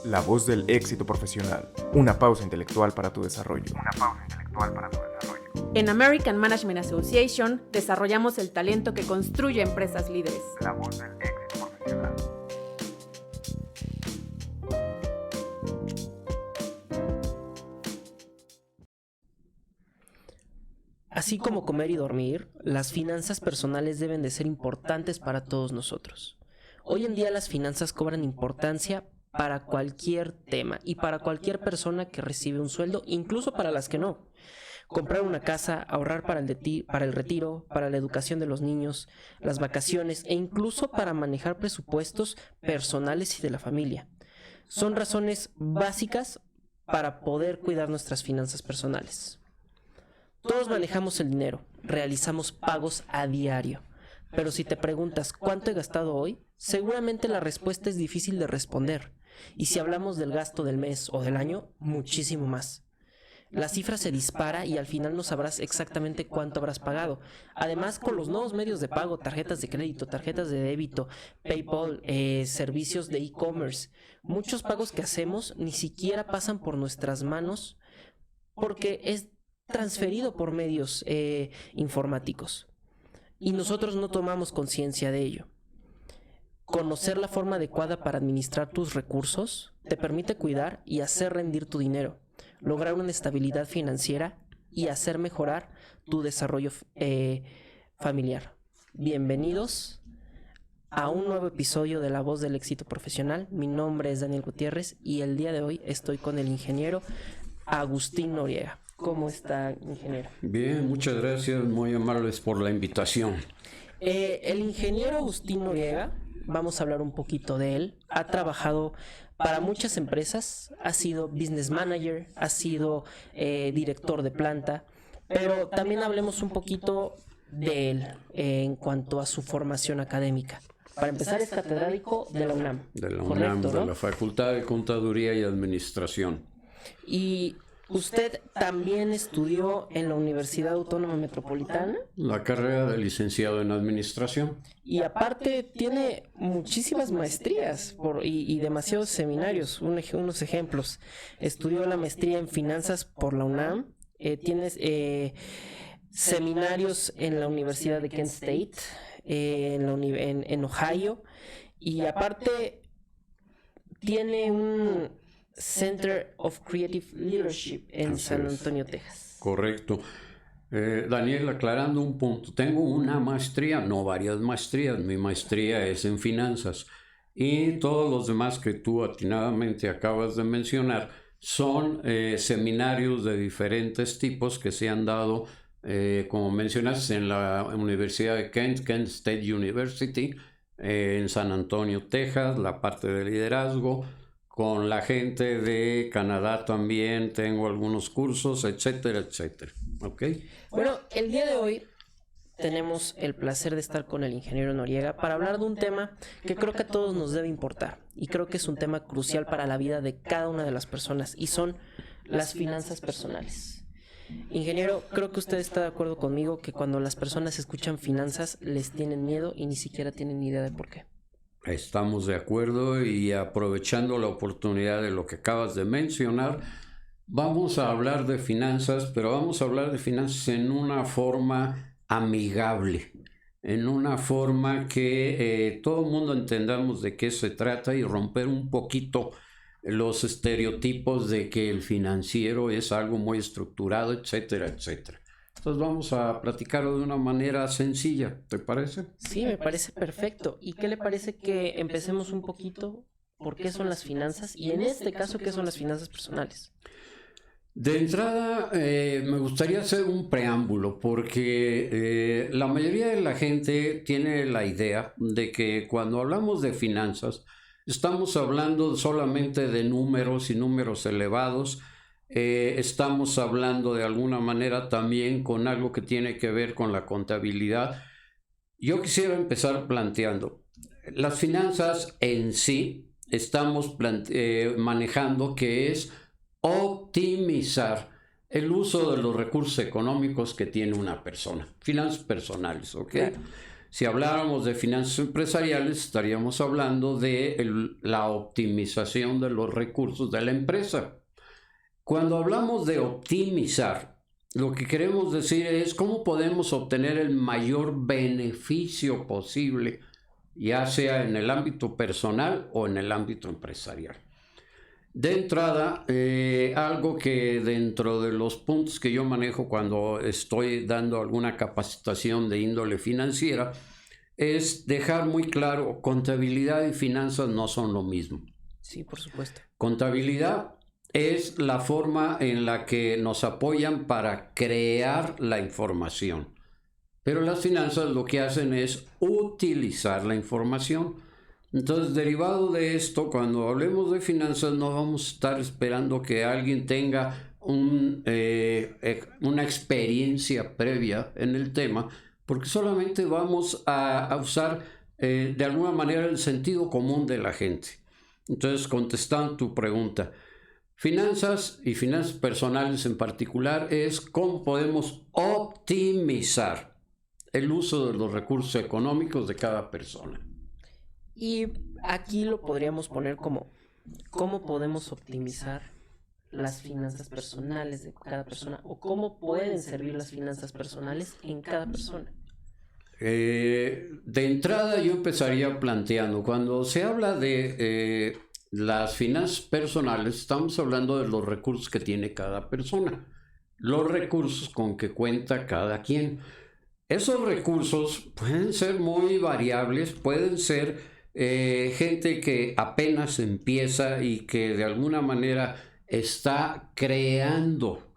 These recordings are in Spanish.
La voz del éxito profesional. Una pausa intelectual para tu desarrollo. En American Management Association desarrollamos el talento que construye empresas líderes. La voz del éxito profesional. Así como comer y dormir, las finanzas personales deben de ser importantes para todos nosotros. Hoy en día las finanzas cobran importancia para cualquier tema y para cualquier persona que recibe un sueldo, incluso para las que no. Comprar una casa, ahorrar para el retiro, para la educación de los niños, las vacaciones e incluso para manejar presupuestos personales y de la familia. Son razones básicas para poder cuidar nuestras finanzas personales. Todos manejamos el dinero, realizamos pagos a diario, pero si te preguntas ¿cuánto he gastado hoy? Seguramente la respuesta es difícil de responder, y si hablamos del gasto del mes o del año, muchísimo más. La cifra se dispara y al final no sabrás exactamente cuánto habrás pagado. Además, con los nuevos medios de pago, tarjetas de crédito, tarjetas de débito, PayPal, servicios de e-commerce, muchos pagos que hacemos ni siquiera pasan por nuestras manos porque es transferido por medios informáticos y nosotros no tomamos conciencia de ello. Conocer la forma adecuada para administrar tus recursos te permite cuidar y hacer rendir tu dinero, lograr una estabilidad financiera y hacer mejorar tu desarrollo familiar. Bienvenidos a un nuevo episodio de La Voz del Éxito Profesional. Mi nombre es Daniel Gutiérrez y el día de hoy estoy con el ingeniero Agustín Noriega. ¿Cómo está, ingeniero? Bien, muchas gracias, muy amables por la invitación. El ingeniero Agustín Noriega, vamos a hablar un poquito de él. Ha trabajado para muchas empresas, ha sido business manager, ha sido director de planta, pero también hablemos un poquito de él en cuanto a su formación académica. Para empezar, es catedrático de la UNAM. De la ¿correcto, UNAM, no? de la Facultad de Contaduría y Administración. Y usted también estudió en la Universidad Autónoma Metropolitana. La carrera de licenciado en Administración. Y aparte tiene muchísimas maestrías y demasiados seminarios. Unos ejemplos. Estudió la maestría en finanzas por la UNAM. Tienes seminarios en la Universidad de Kent State, en Ohio. Y aparte tiene un Center of Creative Leadership en San Antonio, Texas. Correcto. Daniel, aclarando un punto, tengo una maestría, no varias maestrías, mi maestría es en finanzas y todos los demás que tú atinadamente acabas de mencionar son seminarios de diferentes tipos que se han dado, como mencionas, en la Universidad de Kent State University, en San Antonio, Texas, la parte de liderazgo. Con la gente de Canadá también tengo algunos cursos, etcétera, etcétera. ¿Ok? Bueno, el día de hoy tenemos el placer de estar con el ingeniero Noriega para hablar de un tema que creo que a todos nos debe importar y creo que es un tema crucial para la vida de cada una de las personas y son las finanzas personales. Ingeniero, creo que usted está de acuerdo conmigo que cuando las personas escuchan finanzas les tienen miedo y ni siquiera tienen ni idea de por qué. Estamos de acuerdo y aprovechando la oportunidad de lo que acabas de mencionar, vamos a hablar de finanzas, pero vamos a hablar de finanzas en una forma amigable, en una forma que todo el mundo entendamos de qué se trata y romper un poquito los estereotipos de que el financiero es algo muy estructurado, etcétera, etcétera. Entonces vamos a platicarlo de una manera sencilla, ¿te parece? Sí, me parece perfecto. ¿Y qué le parece que empecemos un poquito por qué son las finanzas y en este caso qué son las finanzas personales? De entrada, me gustaría hacer un preámbulo porque la mayoría de la gente tiene la idea de que cuando hablamos de finanzas estamos hablando solamente de números y números elevados. Estamos hablando de alguna manera también con algo que tiene que ver con la contabilidad. Yo quisiera empezar planteando, las finanzas en sí estamos manejando que es optimizar el uso de los recursos económicos que tiene una persona, finanzas personales, ¿ok? Claro. Si habláramos de finanzas empresariales, estaríamos hablando de la optimización de los recursos de la empresa. Cuando hablamos de optimizar, lo que queremos decir es cómo podemos obtener el mayor beneficio posible, ya sea en el ámbito personal o en el ámbito empresarial. De entrada, algo que dentro de los puntos que yo manejo cuando estoy dando alguna capacitación de índole financiera es dejar muy claro, contabilidad y finanzas no son lo mismo. Sí, por supuesto. Contabilidad es la forma en la que nos apoyan para crear la información, pero las finanzas lo que hacen es utilizar la información. Entonces, derivado de esto, cuando hablemos de finanzas, no vamos a estar esperando que alguien tenga una experiencia previa en el tema, porque solamente vamos a usar de alguna manera el sentido común de la gente. Entonces, contestando tu pregunta, finanzas y finanzas personales en particular es cómo podemos optimizar el uso de los recursos económicos de cada persona. Y aquí lo podríamos poner como cómo podemos optimizar las finanzas personales de cada persona o cómo pueden servir las finanzas personales en cada persona. De entrada yo empezaría planteando, cuando se habla de las finanzas personales, estamos hablando de los recursos que tiene cada persona, los recursos con que cuenta cada quien. Esos recursos pueden ser muy variables, pueden ser gente que apenas empieza y que de alguna manera está creando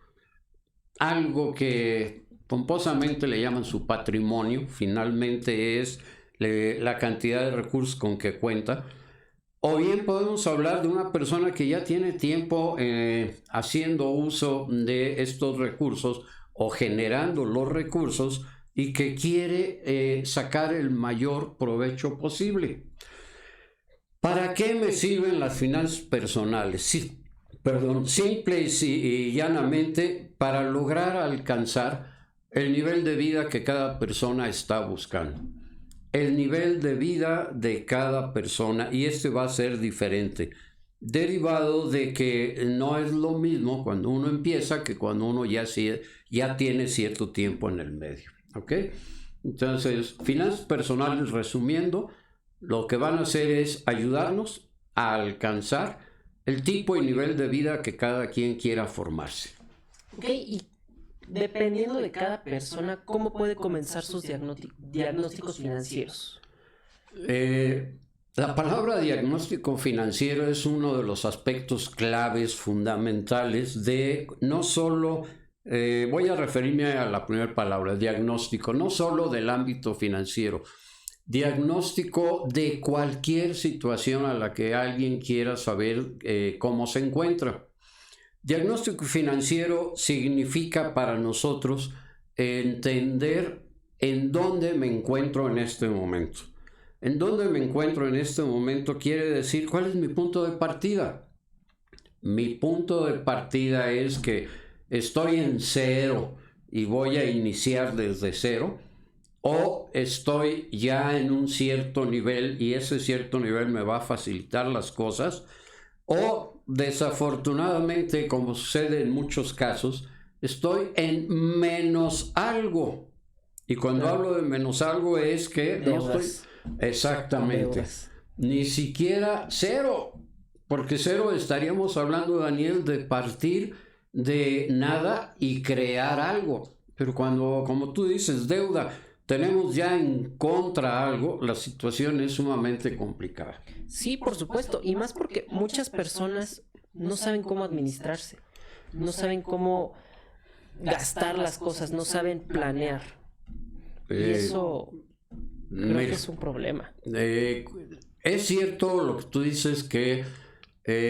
algo que pomposamente le llaman su patrimonio, finalmente es la cantidad de recursos con que cuenta. O bien podemos hablar de una persona que ya tiene tiempo haciendo uso de estos recursos o generando los recursos y que quiere sacar el mayor provecho posible. ¿Para qué me sirven las finanzas personales? Sí, simple y llanamente para lograr alcanzar el nivel de vida que cada persona está buscando. El nivel de vida de cada persona, y este va a ser diferente, derivado de que no es lo mismo cuando uno empieza que cuando uno ya tiene cierto tiempo en el medio. ¿Ok? Entonces, finanzas personales, resumiendo, lo que van a hacer es ayudarnos a alcanzar el tipo y nivel de vida que cada quien quiera formarse. Ok, y dependiendo de cada persona, ¿cómo puede comenzar sus diagnósticos financieros? La palabra diagnóstico financiero es uno de los aspectos claves, fundamentales de no solo, voy a referirme a la primera palabra, diagnóstico, no solo del ámbito financiero, diagnóstico de cualquier situación a la que alguien quiera saber cómo se encuentra. Diagnóstico financiero significa para nosotros entender en dónde me encuentro en este momento. En dónde me encuentro en este momento quiere decir cuál es mi punto de partida. Mi punto de partida es que estoy en cero y voy a iniciar desde cero, o estoy ya en un cierto nivel y ese cierto nivel me va a facilitar las cosas, o desafortunadamente, como sucede en muchos casos, estoy en menos algo. Y cuando hablo de menos algo es que no estoy exactamente, ni siquiera cero, porque cero estaríamos hablando, Daniel, de partir de nada y crear algo. Pero cuando, como tú dices, deuda, tenemos ya en contra algo, la situación es sumamente complicada. Sí, por supuesto, y más porque muchas personas no saben cómo administrarse, no saben cómo gastar las cosas, no saben planear. Y eso creo que es un problema. Es cierto lo que tú dices, que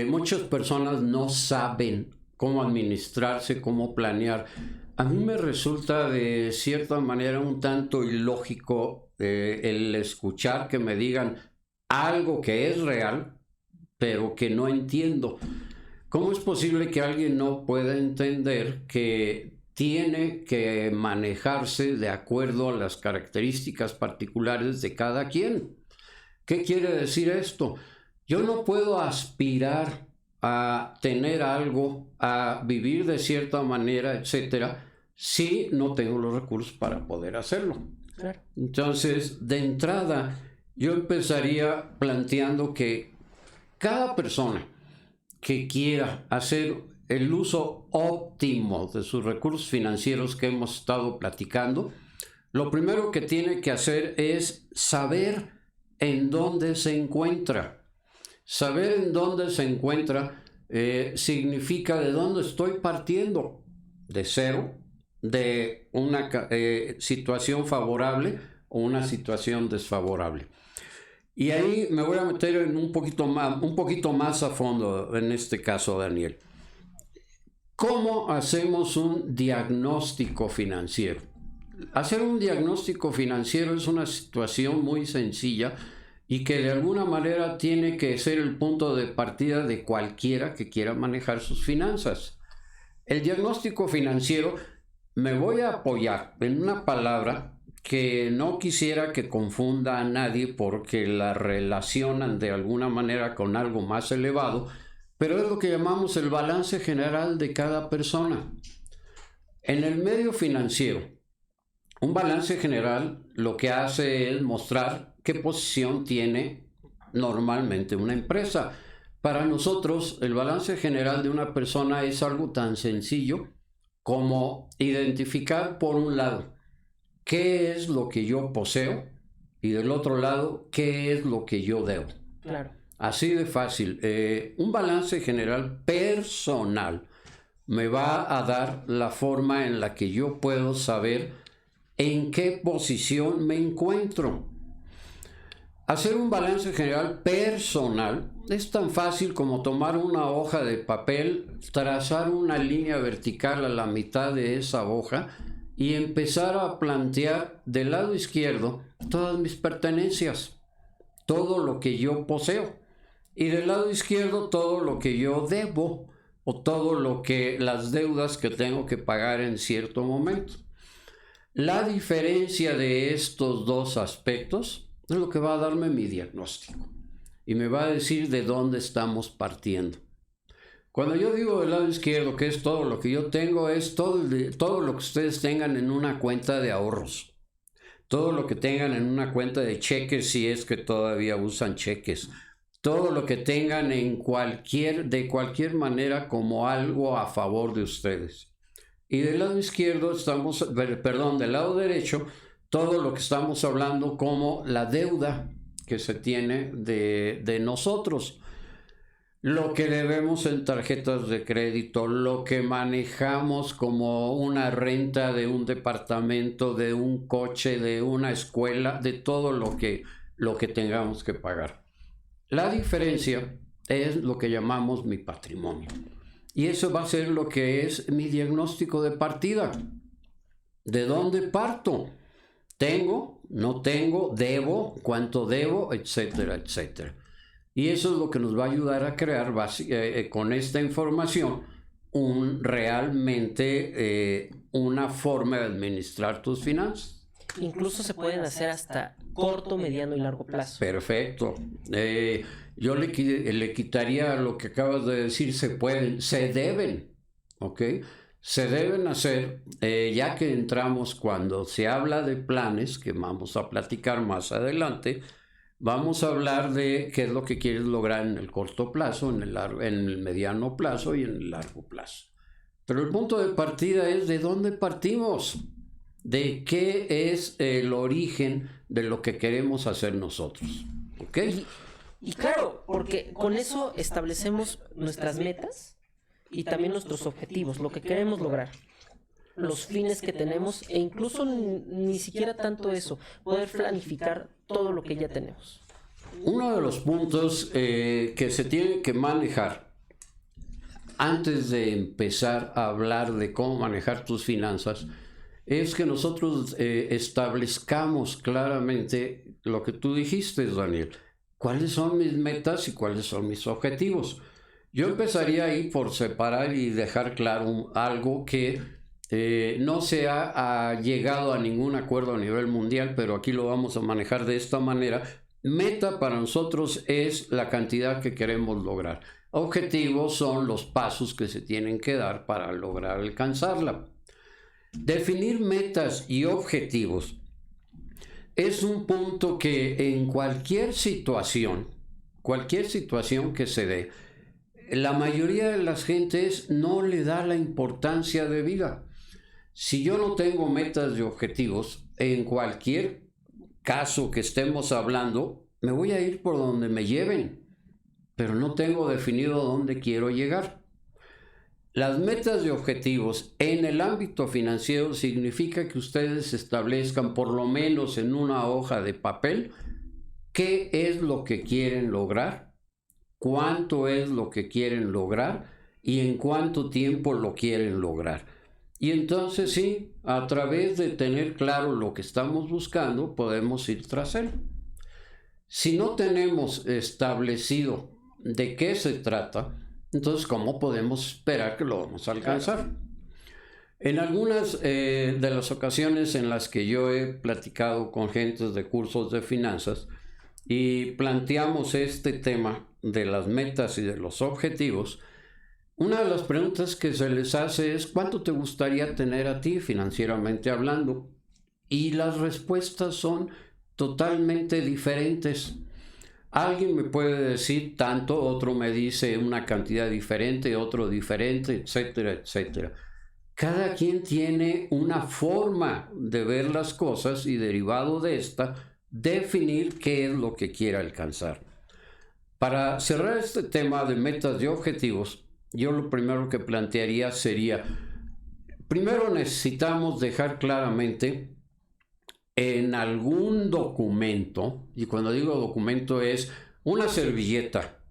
muchas personas no saben cómo administrarse, cómo planear. A mí me resulta de cierta manera un tanto ilógico el escuchar que me digan algo que es real, pero que no entiendo. ¿Cómo es posible que alguien no pueda entender que tiene que manejarse de acuerdo a las características particulares de cada quien. ¿Qué quiere decir esto? Yo no puedo aspirar a tener algo, a vivir de cierta manera, etcétera, si no tengo los recursos para poder hacerlo. Claro. Entonces, de entrada, yo empezaría planteando que cada persona que quiera hacer el uso óptimo de sus recursos financieros que hemos estado platicando, lo primero que tiene que hacer es saber en dónde se encuentra. Saber en dónde se encuentra significa de dónde estoy partiendo, de cero, de una situación favorable o una situación desfavorable. Y ahí me voy a meter en un poquito más a fondo en este caso, Daniel. ¿Cómo hacemos un diagnóstico financiero? Hacer un diagnóstico financiero es una situación muy sencilla y que de alguna manera tiene que ser el punto de partida de cualquiera que quiera manejar sus finanzas. El diagnóstico financiero, me voy a apoyar en una palabra que no quisiera que confunda a nadie porque la relacionan de alguna manera con algo más elevado, pero es lo que llamamos el balance general de cada persona. En el medio financiero, un balance general lo que hace es mostrar qué posición tiene normalmente una empresa. Para nosotros, el balance general de una persona es algo tan sencillo como identificar, por un lado, qué es lo que yo poseo y del otro lado, qué es lo que yo debo. Claro. Así de fácil. Un balance general personal me va a dar la forma en la que yo puedo saber en qué posición me encuentro. Hacer un balance general personal es tan fácil como tomar una hoja de papel, trazar una línea vertical a la mitad de esa hoja y empezar a plantear del lado izquierdo todas mis pertenencias, todo lo que yo poseo, y del lado izquierdo todo lo que yo debo o todo lo que las deudas que tengo que pagar en cierto momento. La diferencia de estos dos aspectos es lo que va a darme mi diagnóstico y me va a decir de dónde estamos partiendo. Cuando yo digo del lado izquierdo, que es todo lo que yo tengo, es todo lo que ustedes tengan en una cuenta de ahorros, todo lo que tengan en una cuenta de cheques, si es que todavía usan cheques, todo lo que tengan de cualquier manera como algo a favor de ustedes. Y del lado izquierdo del lado derecho, todo lo que estamos hablando como la deuda que se tiene de nosotros. Lo que debemos en tarjetas de crédito, lo que manejamos como una renta de un departamento, de un coche, de una escuela, de todo lo que tengamos que pagar. La diferencia es lo que llamamos mi patrimonio. Y eso va a ser lo que es mi diagnóstico de partida. ¿De dónde parto? ¿Tengo? ¿No tengo? ¿Debo? ¿Cuánto debo? Etcétera, etcétera. Y eso es lo que nos va a ayudar a crear con esta información realmente una forma de administrar tus finanzas. Incluso se pueden hacer hasta corto, mediano y largo plazo. Perfecto. Yo le quitaría lo que acabas de decir, se deben, ¿ok? Se deben hacer, ya que entramos cuando se habla de planes, que vamos a platicar más adelante, vamos a hablar de qué es lo que quieres lograr en el corto plazo, en el mediano plazo y en el largo plazo. Pero el punto de partida es de dónde partimos, de qué es el origen de lo que queremos hacer nosotros. ¿Ok? Y claro, porque con eso establecemos nuestras metas y también nuestros objetivos, lo que queremos lograr, los fines que tenemos e incluso ni siquiera tanto eso, poder planificar todo lo que ya tenemos. Uno de los puntos que se tiene que manejar antes de empezar a hablar de cómo manejar tus finanzas es que nosotros establezcamos claramente lo que tú dijiste, Daniel. ¿Cuáles son mis metas y cuáles son mis objetivos? Yo empezaría ahí por separar y dejar claro algo que No se ha llegado a ningún acuerdo a nivel mundial, pero aquí lo vamos a manejar de esta manera. Meta para nosotros es la cantidad que queremos lograr. Objetivos son los pasos que se tienen que dar para lograr alcanzarla. Definir metas y objetivos es un punto que en cualquier situación que se dé, la mayoría de las gentes no le da la importancia de vida. Si yo no tengo metas y objetivos, en cualquier caso que estemos hablando, me voy a ir por donde me lleven, pero no tengo definido dónde quiero llegar. Las metas y objetivos en el ámbito financiero significa que ustedes establezcan por lo menos en una hoja de papel qué es lo que quieren lograr, cuánto es lo que quieren lograr y en cuánto tiempo lo quieren lograr. Y entonces sí, a través de tener claro lo que estamos buscando, podemos ir tras él. Si no tenemos establecido de qué se trata, entonces ¿cómo podemos esperar que lo vamos a alcanzar? En algunas de las ocasiones en las que yo he platicado con gentes de cursos de finanzas y planteamos este tema de las metas y de los objetivos, una de las preguntas que se les hace es ¿cuánto te gustaría tener a ti financieramente hablando? Y las respuestas son totalmente diferentes. Alguien me puede decir tanto, otro me dice una cantidad diferente, otro diferente, etcétera, etcétera. Cada quien tiene una forma de ver las cosas y derivado de esta, definir qué es lo que quiere alcanzar. Para cerrar este tema de metas y objetivos, yo lo primero que plantearía sería, primero necesitamos dejar claramente en algún documento, y cuando digo documento es una servilleta,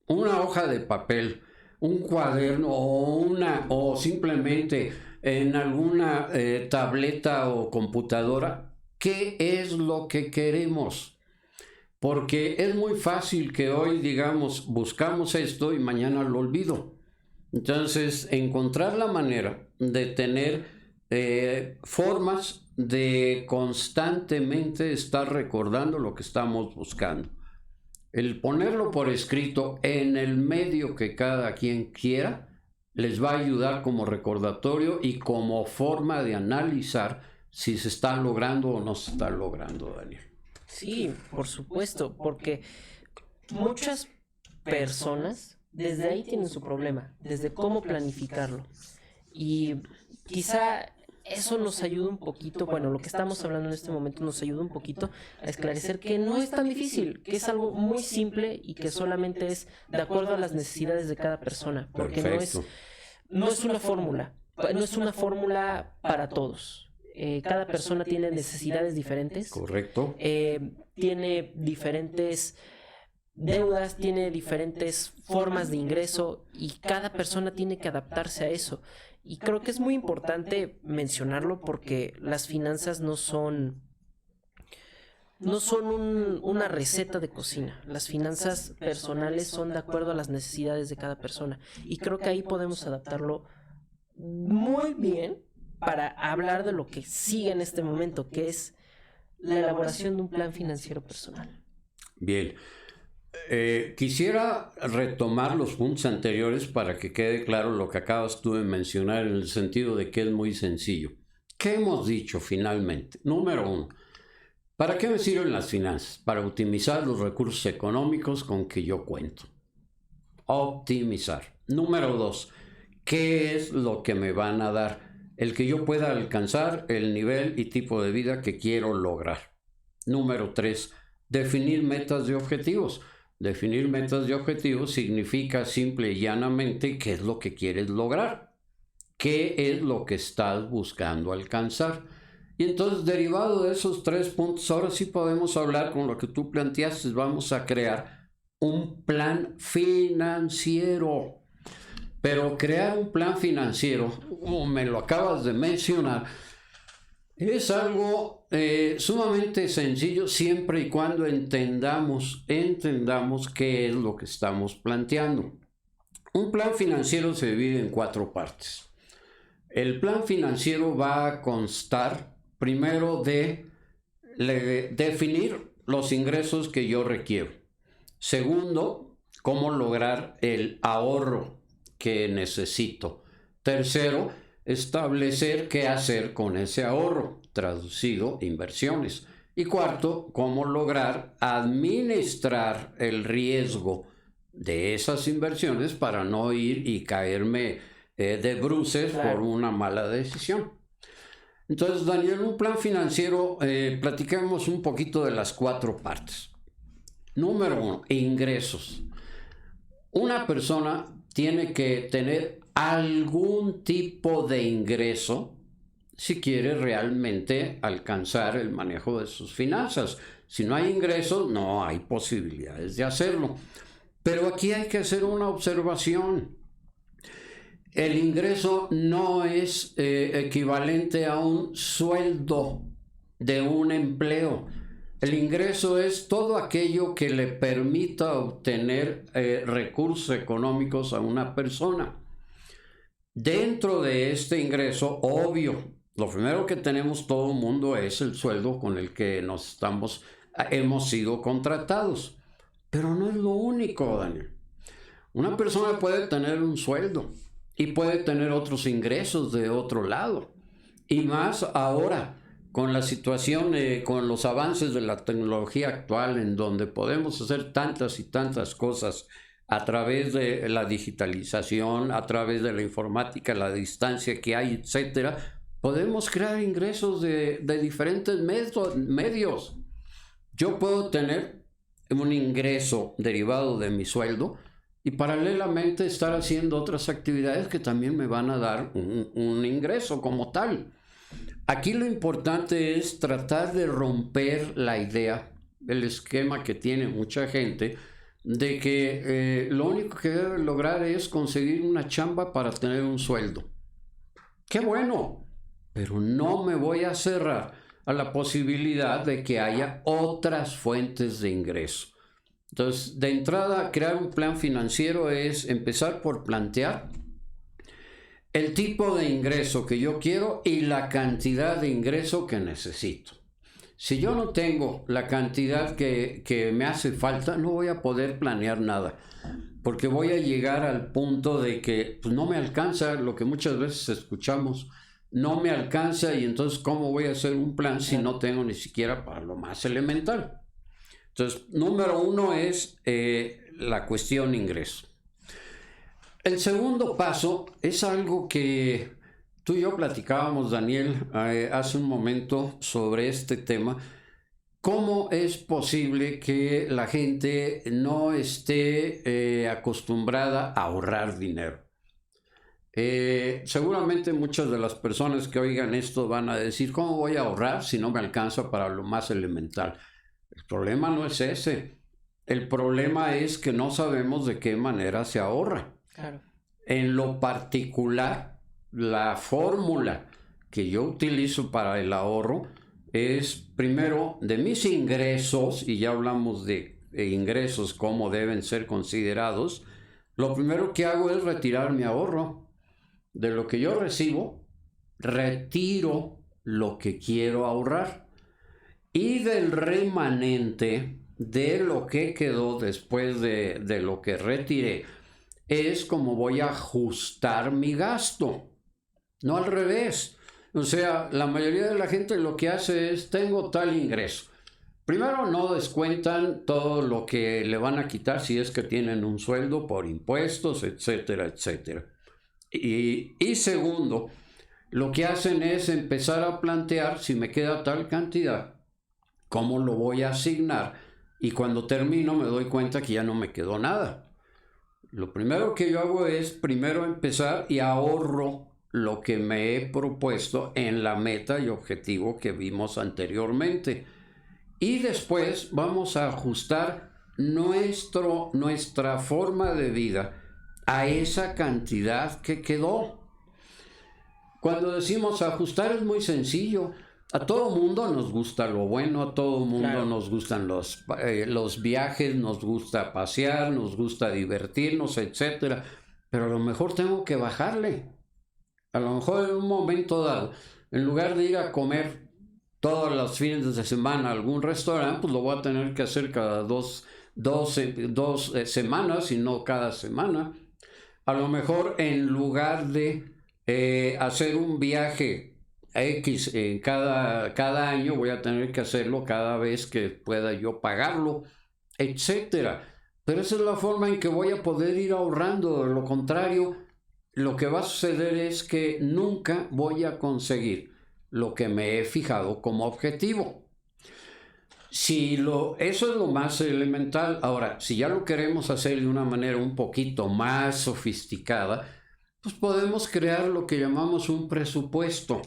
una hoja de papel, un cuaderno o simplemente en alguna tableta o computadora, ¿qué es lo que queremos? Porque es muy fácil que hoy digamos buscamos esto y mañana lo olvido. Entonces, encontrar la manera de tener formas de constantemente estar recordando lo que estamos buscando. El ponerlo por escrito en el medio que cada quien quiera les va a ayudar como recordatorio y como forma de analizar si se está logrando o no se está logrando, Daniel. Sí, por supuesto, porque muchas personas desde ahí tienen su problema, desde cómo planificarlo. Y quizá eso nos ayuda un poquito, bueno, lo que estamos hablando en este momento nos ayuda un poquito a esclarecer que no es tan difícil, que es algo muy simple y que solamente es de acuerdo a las necesidades de cada persona, porque no es una fórmula, no es una fórmula para todos. Cada persona tiene necesidades diferentes. Correcto. Tiene diferentes deudas, tiene diferentes formas de ingreso y cada persona tiene que adaptarse a eso. Y creo que es muy importante mencionarlo porque las finanzas no son una receta de cocina. Las finanzas personales son de acuerdo a las necesidades de cada persona. Y creo que ahí podemos adaptarlo muy bien para hablar de lo que sigue en este momento, que es la elaboración de un plan financiero personal. Bien. Quisiera retomar los puntos anteriores para que quede claro lo que acabas tú de mencionar en el sentido de que es muy sencillo. ¿Qué hemos dicho finalmente? Número 1, ¿para qué me sirven las finanzas? Para optimizar los recursos económicos con que yo cuento. Optimizar. Número 2, ¿qué es lo que me van a dar? El que yo pueda alcanzar el nivel y tipo de vida que quiero lograr. Número 3, definir metas y objetivos. Definir metas y objetivos significa simple y llanamente qué es lo que quieres lograr, qué es lo que estás buscando alcanzar. Y entonces, derivado de esos 3 puntos, ahora sí podemos hablar con lo que tú planteaste. Vamos a crear un plan financiero. Pero crear un plan financiero, como me lo acabas de mencionar, es algo sumamente sencillo siempre y cuando entendamos qué es lo que estamos planteando. Un plan financiero se divide en 4 partes. El plan financiero va a constar primero de definir los ingresos que yo requiero. Segundo, cómo lograr el ahorro que necesito. Tercero, establecer qué hacer con ese ahorro, traducido, inversiones. Y cuarto, cómo lograr administrar el riesgo de esas inversiones para no ir y caerme de bruces por una mala decisión. Entonces, Daniel, un plan financiero, platicamos un poquito de las 4 partes. Número 1, ingresos. Una persona tiene que tener algún tipo de ingreso si quiere realmente alcanzar el manejo de sus finanzas. Si no hay ingresos, no hay posibilidades de hacerlo. Pero aquí hay que hacer una observación. El ingreso no es equivalente a un sueldo de un empleo. El ingreso es todo aquello que le permita obtener recursos económicos a una persona. Dentro de este ingreso, obvio, lo primero que tenemos todo el mundo es el sueldo con el que hemos sido contratados. Pero no es lo único, Daniel. Una persona puede tener un sueldo y puede tener otros ingresos de otro lado. Y más ahora, con la situación, con los avances de la tecnología actual, en donde podemos hacer tantas y tantas cosas a través de la digitalización, a través de la informática, la distancia que hay, etcétera, podemos crear ingresos de diferentes medios. Yo puedo tener un ingreso derivado de mi sueldo y paralelamente estar haciendo otras actividades que también me van a dar un ingreso como tal. Aquí lo importante es tratar de romper la idea, el esquema que tiene mucha gente, de que lo único que debe lograr es conseguir una chamba para tener un sueldo. ¡Qué bueno! Pero no me voy a cerrar a la posibilidad de que haya otras fuentes de ingreso. Entonces, de entrada, crear un plan financiero es empezar por plantear el tipo de ingreso que yo quiero y la cantidad de ingreso que necesito. Si yo no tengo la cantidad que me hace falta, no voy a poder planear nada, porque voy a llegar al punto de que pues, no me alcanza, lo que muchas veces escuchamos, no me alcanza, y entonces ¿cómo voy a hacer un plan si no tengo ni siquiera para lo más elemental? Entonces, número 1 es la cuestión ingreso. El segundo paso es algo que tú y yo platicábamos, Daniel, hace un momento sobre este tema. ¿Cómo es posible que la gente no esté acostumbrada a ahorrar dinero? Seguramente muchas de las personas que oigan esto van a decir, ¿cómo voy a ahorrar si no me alcanza para lo más elemental? El problema no es ese. El problema es que no sabemos de qué manera se ahorra. Claro. En lo particular, la fórmula que yo utilizo para el ahorro es primero de mis ingresos, y ya hablamos de ingresos, cómo deben ser considerados. Lo primero que hago es retirar mi ahorro. De lo que yo recibo, retiro lo que quiero ahorrar. Y del remanente, de lo que quedó después de lo que retiré, es como voy a ajustar mi gasto, no al revés. O sea, la mayoría de la gente lo que hace es, tengo tal ingreso. Primero, no descuentan todo lo que le van a quitar si es que tienen un sueldo por impuestos, etcétera, etcétera. Y segundo, lo que hacen es empezar a plantear, si me queda tal cantidad, cómo lo voy a asignar, y cuando termino me doy cuenta que ya no me quedó nada. Lo primero que yo hago es primero empezar y ahorro lo que me he propuesto en la meta y objetivo que vimos anteriormente. Y después vamos a ajustar nuestra forma de vida a esa cantidad que quedó. Cuando decimos ajustar es muy sencillo. A todo mundo nos gusta lo bueno, a todo mundo nos gustan los viajes, nos gusta pasear, nos gusta divertirnos, etcétera. Pero a lo mejor tengo que bajarle. A lo mejor en un momento dado, en lugar de ir a comer todos los fines de semana a algún restaurante, pues lo voy a tener que hacer cada dos semanas y no cada semana. A lo mejor en lugar de hacer un viaje X cada año, voy a tener que hacerlo cada vez que pueda yo pagarlo, etcétera. Pero esa es la forma en que voy a poder ir ahorrando. De lo contrario, lo que va a suceder es que nunca voy a conseguir lo que me he fijado como objetivo. Eso es lo más elemental. Ahora, si ya lo queremos hacer de una manera un poquito más sofisticada, pues podemos crear lo que llamamos un presupuesto.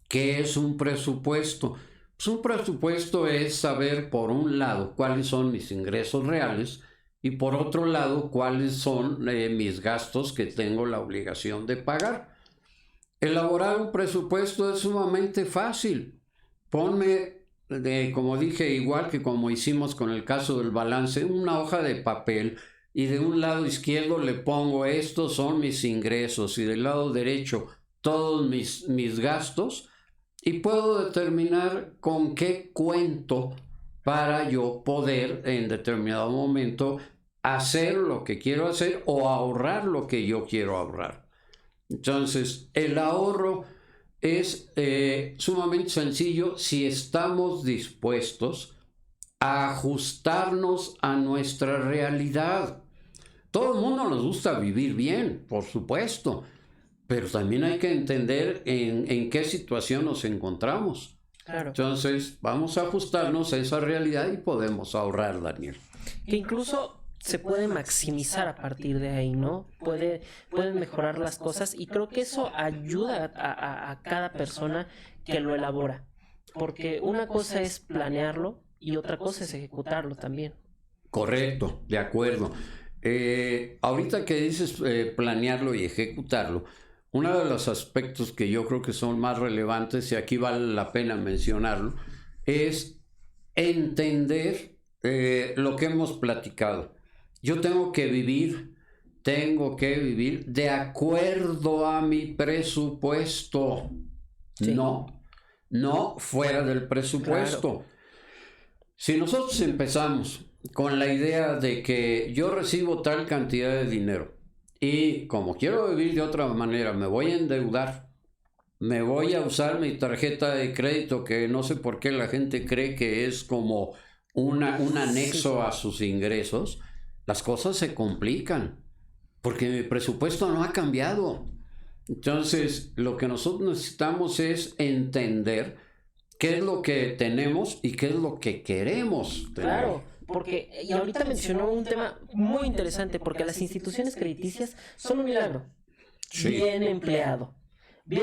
¿Qué es un presupuesto? Pues un presupuesto es saber, por un lado, cuáles son mis ingresos reales y por otro lado, cuáles son mis gastos que tengo la obligación de pagar. Elaborar un presupuesto es sumamente fácil. Ponme, como dije, igual que como hicimos con el caso del balance, una hoja de papel y de un lado izquierdo le pongo estos son mis ingresos y del lado derecho todos mis gastos. Y puedo determinar con qué cuento para yo poder en determinado momento hacer lo que quiero hacer o ahorrar lo que yo quiero ahorrar. Entonces, el ahorro es sumamente sencillo si estamos dispuestos a ajustarnos a nuestra realidad. Todo el mundo nos gusta vivir bien, por supuesto. Pero también hay que entender en qué situación nos encontramos. Claro. Entonces, vamos a ajustarnos a esa realidad y podemos ahorrar, Daniel. Que incluso se puede maximizar a partir de ahí, ¿no? Pueden mejorar las cosas y creo que eso ayuda a cada persona que lo elabora. Porque una cosa es planearlo y otra cosa es ejecutarlo también. Correcto, de acuerdo. Ahorita que dices planearlo y ejecutarlo, uno de los aspectos que yo creo que son más relevantes, y aquí vale la pena mencionarlo, es entender lo que hemos platicado. Yo tengo que vivir de acuerdo a mi presupuesto. Sí. No fuera del presupuesto. Claro. Si nosotros empezamos con la idea de que yo recibo tal cantidad de dinero y como quiero vivir de otra manera, me voy a endeudar, me voy a usar mi tarjeta de crédito, que no sé por qué la gente cree que es como un anexo a sus ingresos, las cosas se complican, porque mi presupuesto no ha cambiado. Entonces, lo que nosotros necesitamos es entender qué es lo que tenemos y qué es lo que queremos tener. Claro. Porque, y ahorita mencionó un tema muy interesante, porque las instituciones crediticias son un milagro. Sí. Bien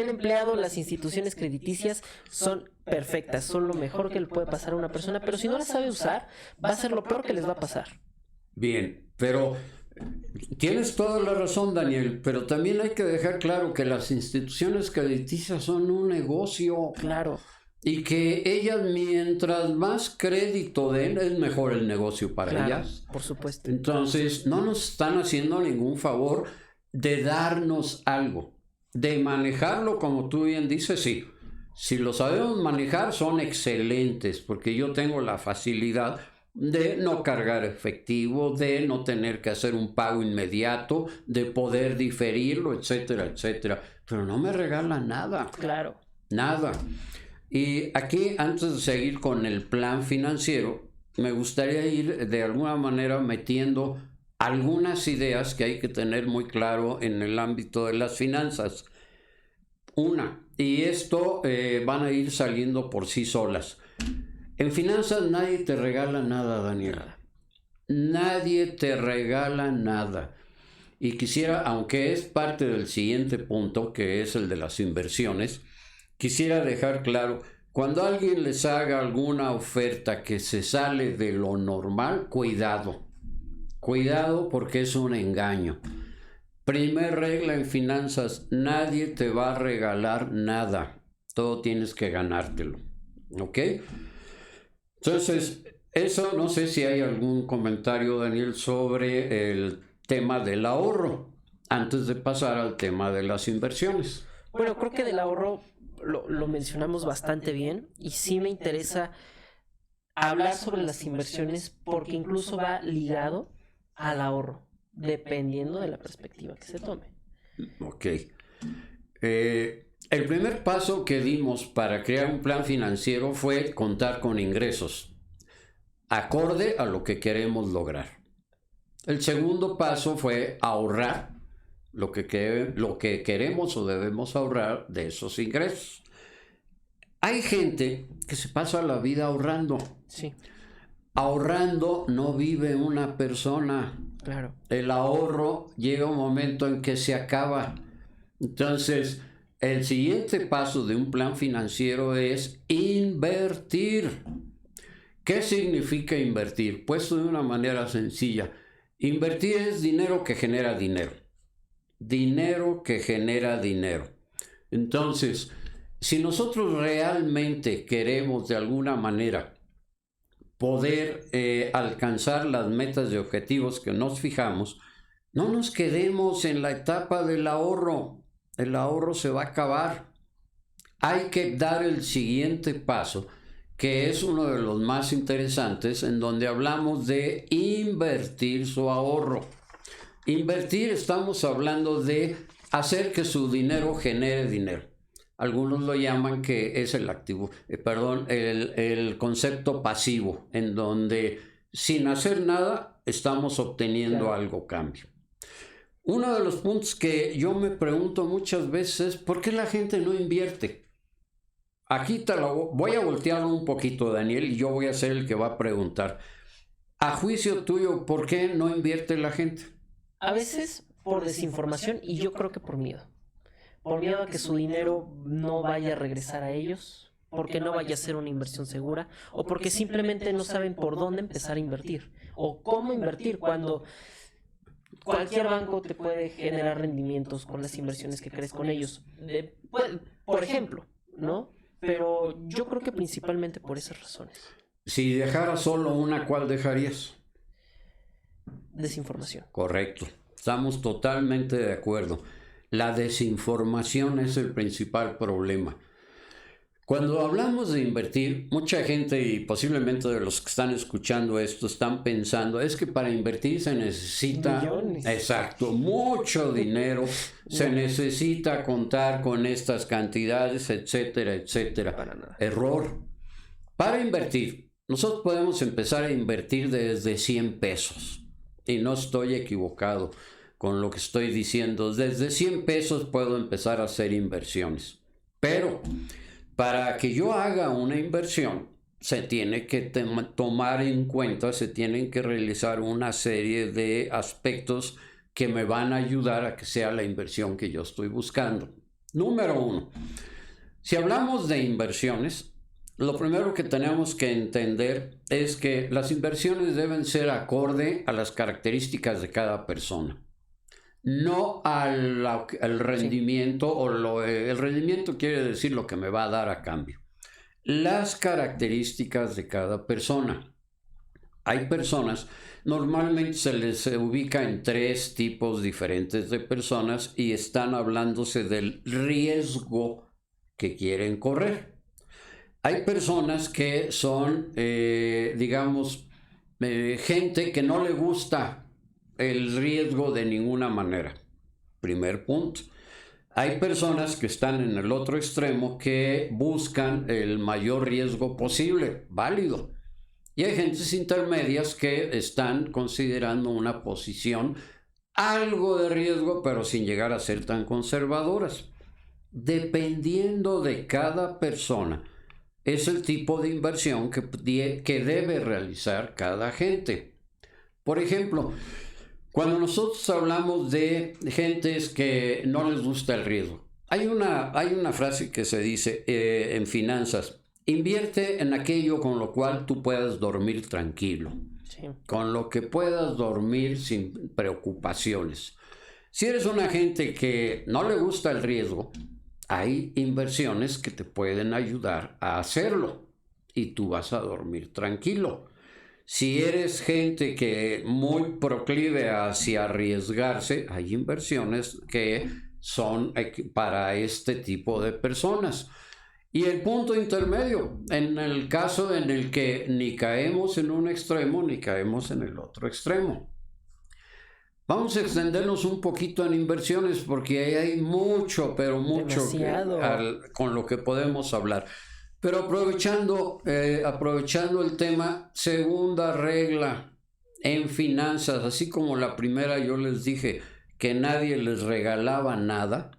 empleado, las instituciones crediticias son perfectas, son lo mejor que le puede pasar a una persona, pero si no las sabe usar, va a ser lo peor que les va a pasar. Bien, pero tienes toda la razón, Daniel, pero también hay que dejar claro que las instituciones crediticias son un negocio. Claro. Y que ellas, mientras más crédito den, es mejor el negocio para ellas. Por supuesto. Entonces, no nos están haciendo ningún favor de darnos algo. De manejarlo, como tú bien dices, sí. Si lo sabemos manejar, son excelentes, porque yo tengo la facilidad de no cargar efectivo, de no tener que hacer un pago inmediato, de poder diferirlo, etcétera, etcétera. Pero no me regalan nada. Claro. Nada. Y aquí, antes de seguir con el plan financiero, me gustaría ir de alguna manera metiendo algunas ideas que hay que tener muy claro en el ámbito de las finanzas. Una, y esto van a ir saliendo por sí solas. En finanzas nadie te regala nada, Daniel. Nadie te regala nada. Y quisiera, aunque es parte del siguiente punto, que es el de las inversiones, quisiera dejar claro, cuando alguien les haga alguna oferta que se sale de lo normal, cuidado. Cuidado porque es un engaño. Primer regla en finanzas, nadie te va a regalar nada. Todo tienes que ganártelo. ¿Ok? Entonces, eso no sé si hay algún comentario, Daniel, sobre el tema del ahorro. antes de pasar al tema de las inversiones. Bueno, creo que del ahorro lo mencionamos bastante bien y sí me interesa hablar sobre las inversiones porque incluso va ligado al ahorro, dependiendo de la perspectiva que se tome. Ok. El primer paso que dimos para crear un plan financiero fue contar con ingresos, acorde a lo que queremos lograr. El segundo paso fue ahorrar lo que queremos o debemos ahorrar de esos ingresos. Hay gente que se pasa la vida ahorrando. Sí. Ahorrando no vive una persona. Claro. El ahorro llega un momento en que se acaba. Entonces, el siguiente paso de un plan financiero es invertir. ¿Qué significa invertir? Puesto de una manera sencilla. Invertir es dinero que genera dinero. Dinero que genera dinero. Entonces, si nosotros realmente queremos de alguna manera poder alcanzar las metas y objetivos que nos fijamos, no nos quedemos en la etapa del ahorro. El ahorro se va a acabar. Hay que dar el siguiente paso, que es uno de los más interesantes, en donde hablamos de invertir su ahorro. Invertir, estamos hablando de hacer que su dinero genere dinero. Algunos lo llaman que es el activo, el concepto pasivo, en donde sin hacer nada estamos obteniendo algo a cambio. Uno de los puntos que yo me pregunto muchas veces es ¿por qué la gente no invierte? Aquí voy a voltearlo un poquito, Daniel, y yo voy a ser el que va a preguntar. A juicio tuyo, ¿por qué no invierte la gente? A veces por desinformación y yo creo que por miedo. Por miedo a que su dinero no vaya a regresar a ellos, porque no vaya a ser una inversión segura, o porque simplemente no saben por dónde empezar a invertir, o cómo invertir cuando cualquier banco te puede generar rendimientos con las inversiones que crees con ellos. Por ejemplo, ¿no? Pero yo creo que principalmente por esas razones. Si dejaras solo una, ¿cuál dejarías? Desinformación. Correcto. Estamos totalmente de acuerdo. La desinformación es el principal problema. Cuando hablamos de invertir, mucha gente y posiblemente de los que están escuchando esto están pensando, es que para invertir se necesita, millones. Exacto, mucho dinero, se necesita contar con estas cantidades, etcétera, etcétera. Para nada. Error. Para invertir, nosotros podemos empezar a invertir desde 100 pesos. Y no estoy equivocado con lo que estoy diciendo. Desde 100 pesos puedo empezar a hacer inversiones. Pero para que yo haga una inversión, se tiene que tomar en cuenta, se tienen que realizar una serie de aspectos que me van a ayudar a que sea la inversión que yo estoy buscando. Número 1. Si hablamos de inversiones, lo primero que tenemos que entender es que las inversiones deben ser acorde a las características de cada persona. No al rendimiento, el rendimiento quiere decir lo que me va a dar a cambio. Las características de cada persona. Hay personas, normalmente se les ubica en 3 tipos diferentes de personas y están hablándose del riesgo que quieren correr. Hay personas que son, gente que no le gusta el riesgo de ninguna manera. Primer punto. Hay personas que están en el otro extremo que buscan el mayor riesgo posible, válido. Y hay gentes intermedias que están considerando una posición algo de riesgo, pero sin llegar a ser tan conservadoras. Dependiendo de cada persona, es el tipo de inversión que debe realizar cada gente. Por ejemplo, cuando nosotros hablamos de gentes que no les gusta el riesgo, hay una frase que se dice en finanzas: invierte en aquello con lo cual tú puedas dormir tranquilo, Sí. con lo que puedas dormir sin preocupaciones. Si eres una gente que no le gusta el riesgo, hay inversiones que te pueden ayudar a hacerlo y tú vas a dormir tranquilo. Si eres gente que muy proclive hacia arriesgarse, hay inversiones que son para este tipo de personas. Y el punto intermedio, en el caso en el que ni caemos en un extremo ni caemos en el otro extremo. Vamos a extendernos un poquito en inversiones porque ahí hay mucho, pero mucho con lo que podemos hablar. Pero aprovechando el tema, segunda regla en finanzas, así como la primera yo les dije que nadie les regalaba nada.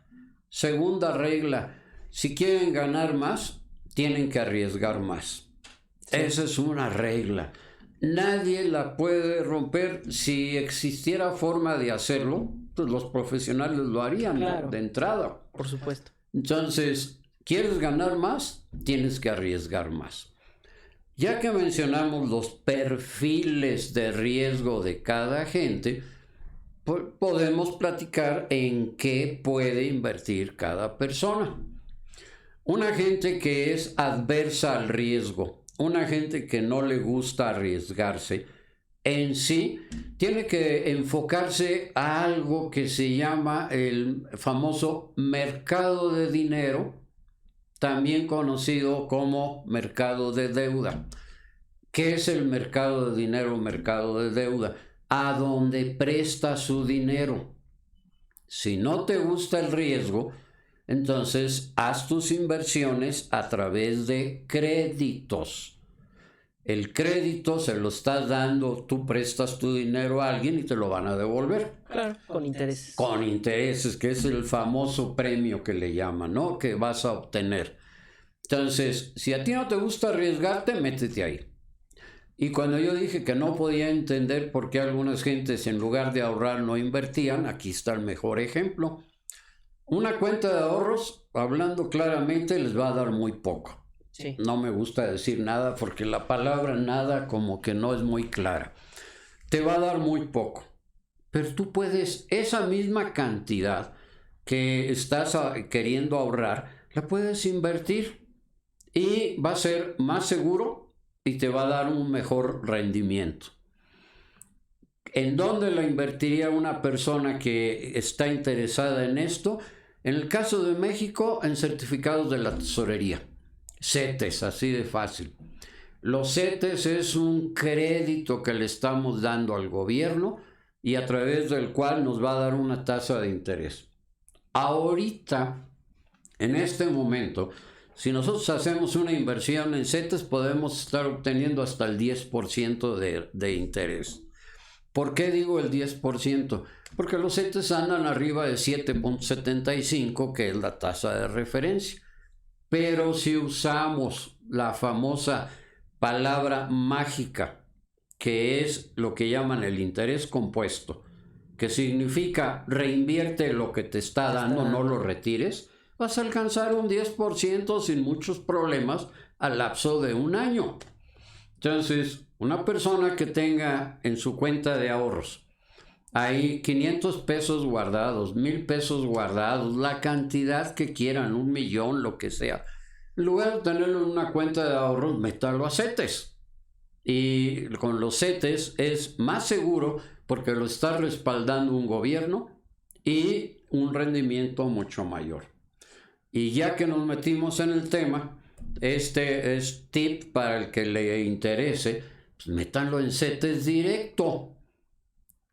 Segunda regla, si quieren ganar más, tienen que arriesgar más. Sí. Esa es una regla. Nadie la puede romper. Si existiera forma de hacerlo, pues los profesionales lo harían, claro, de entrada. Por supuesto. Entonces, ¿quieres ganar más? Tienes que arriesgar más. Ya que mencionamos los perfiles de riesgo de cada gente, podemos platicar en qué puede invertir cada persona. Una gente que es adversa al riesgo, una gente que no le gusta arriesgarse, en sí tiene que enfocarse a algo que se llama el famoso mercado de dinero, también conocido como mercado de deuda. ¿Qué es el mercado de dinero, mercado de deuda? A donde presta su dinero. Si no te gusta el riesgo, entonces haz tus inversiones a través de créditos. El crédito se lo estás dando, tú prestas tu dinero a alguien y te lo van a devolver. Claro, con intereses. Con intereses, que es el famoso premio que le llaman, ¿no? Que vas a obtener. Entonces, si a ti no te gusta arriesgarte, métete ahí. Y cuando yo dije que no podía entender por qué algunas gentes en lugar de ahorrar no invertían, aquí está el mejor ejemplo. Una cuenta de ahorros, hablando claramente, les va a dar muy poco. Sí. No me gusta decir nada porque la palabra nada como que no es muy clara. Te va a dar muy poco. Pero tú puedes, esa misma cantidad que estás queriendo ahorrar, la puedes invertir y va a ser más seguro y te va a dar un mejor rendimiento. ¿En dónde la invertiría una persona que está interesada en esto? En el caso de México, en certificados de la tesorería. CETES, así de fácil. Los CETES es un crédito que le estamos dando al gobierno y a través del cual nos va a dar una tasa de interés. Ahorita, en este momento, si nosotros hacemos una inversión en CETES, podemos estar obteniendo hasta el 10% de interés. ¿Por qué digo el 10%? Porque los CETES andan arriba de 7.75, que es la tasa de referencia. Pero si usamos la famosa palabra mágica, que es lo que llaman el interés compuesto, que significa reinvierte lo que te está dando, no lo retires, vas a alcanzar un 10% sin muchos problemas al lapso de un año. Entonces, una persona que tenga en su cuenta de ahorros hay 500 pesos guardados, 1000 pesos guardados, la cantidad que quieran, 1,000,000, lo que sea. En lugar de tenerlo en una cuenta de ahorros, métalo a CETES. Y con los CETES es más seguro porque lo está respaldando un gobierno y un rendimiento mucho mayor. Y ya que nos metimos en el tema, este es tip para el que le interese, pues métanlo en CETES directo.